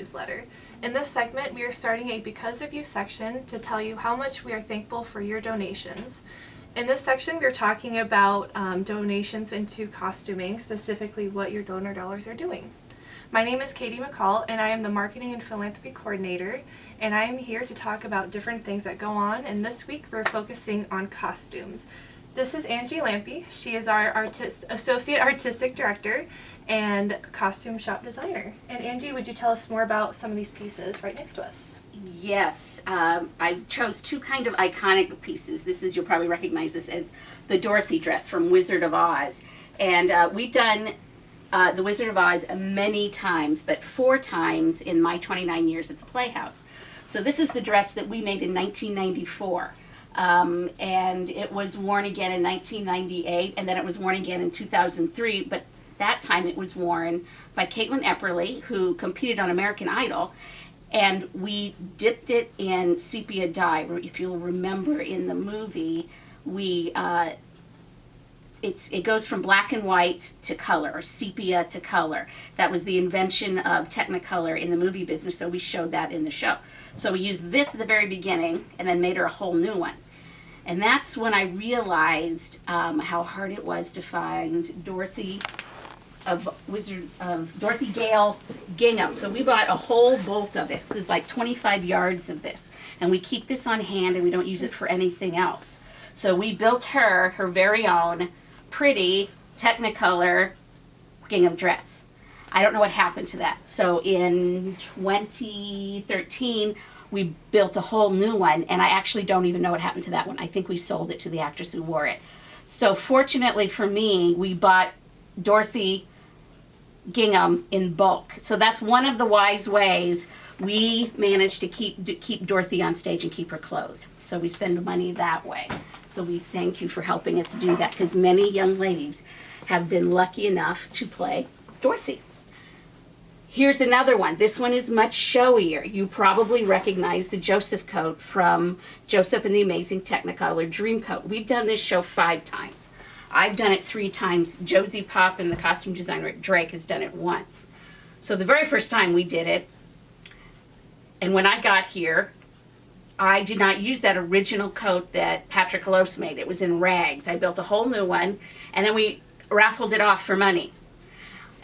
newsletter. In this segment, we are starting a Because of You section to tell you how much we are thankful for your donations. In this section, we're talking about donations into costuming, specifically what your donor dollars are doing. My name is Katie McCall, and I am the Marketing and Philanthropy Coordinator, and I am here to talk about different things that go on, and this week we're focusing on costumes. This is Angie Lampy. She is our Associate Artistic Director and Costume Shop Designer. And Angie, would you tell us more about some of these pieces right next to us? Yes, I chose two kind of iconic pieces. You'll probably recognize this as the Dorothy Dress from Wizard of Oz. And we've done the Wizard of Oz many times, but 4 times in my 29 years at the Playhouse. So this is the dress that we made in 1994. And it was worn again in 1998, and then it was worn again in 2003, but that time it was worn by Caitlin Epperly, who competed on American Idol, and we dipped it in sepia dye. If you'll remember in the movie, it goes from black and white to color, or sepia to color. That was the invention of Technicolor in the movie business, so we showed that in the show. So we used this at the very beginning and then made her a whole new one. And that's when I realized how hard it was to find Dorothy Gale Gingham. So we bought a whole bolt of it. This is like 25 yards of this. And we keep this on hand and we don't use it for anything else. So we built her very own pretty Technicolor gingham dress. I don't know what happened to that. So in 2013, we built a whole new one, and I actually don't even know what happened to that one. I think we sold it to the actress who wore it. So fortunately for me, we bought Dorothy Gingham in bulk. So that's one of the wise ways we managed to keep Dorothy on stage and keep her clothed. So we spend money that way. So we thank you for helping us do that, because many young ladies have been lucky enough to play Dorothy. Here's another one. This one is much showier. You probably recognize the Joseph coat from Joseph and the Amazing Technicolor Dreamcoat. We've done this show 5 times. I've done it 3 times. Josie Pop and the costume designer Drake has done it once. So the very first time we did it, and when I got here, I did not use that original coat that Patrick Lose made. It was in rags. I built a whole new one, and then we raffled it off for money.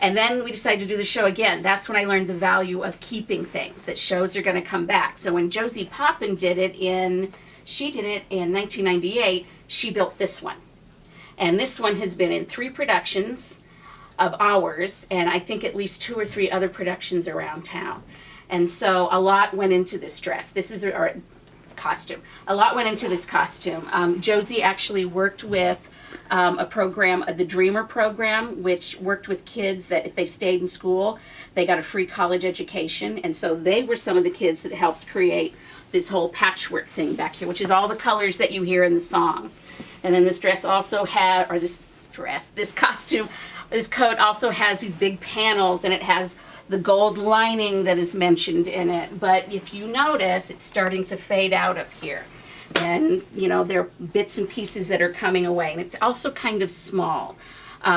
And then we decided to do the show again. That's when I learned the value of keeping things, that shows are going to come back. So when Josie Poppin did it in 1998, she built this one. And this one has been in 3 productions of ours, and I think at least 2 or 3 other productions around town. And so a lot went into this dress. This is our costume. A lot went into this costume. Josie actually worked with a program, the Dreamer program, which worked with kids that if they stayed in school, they got a free college education. And so they were some of the kids that helped create this whole patchwork thing back here, which is all the colors that you hear in the song. And then this dress also had, or this costume, this coat also has these big panels, and it has the gold lining that is mentioned in it. But if you notice, it's starting to fade out up here. And, you know, there are bits and pieces that are coming away. And it's also kind of small.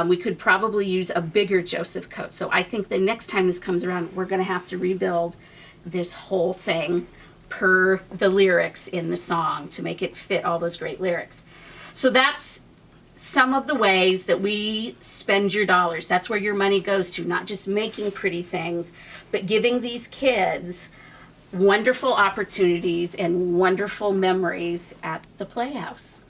We could probably use a bigger Joseph coat. So I think the next time this comes around, we're going to have to rebuild this whole thing per the lyrics in the song to make it fit all those great lyrics. So that's some of the ways that we spend your dollars. That's where your money goes to, not just making pretty things, but giving these kids wonderful opportunities and wonderful memories at the Playhouse.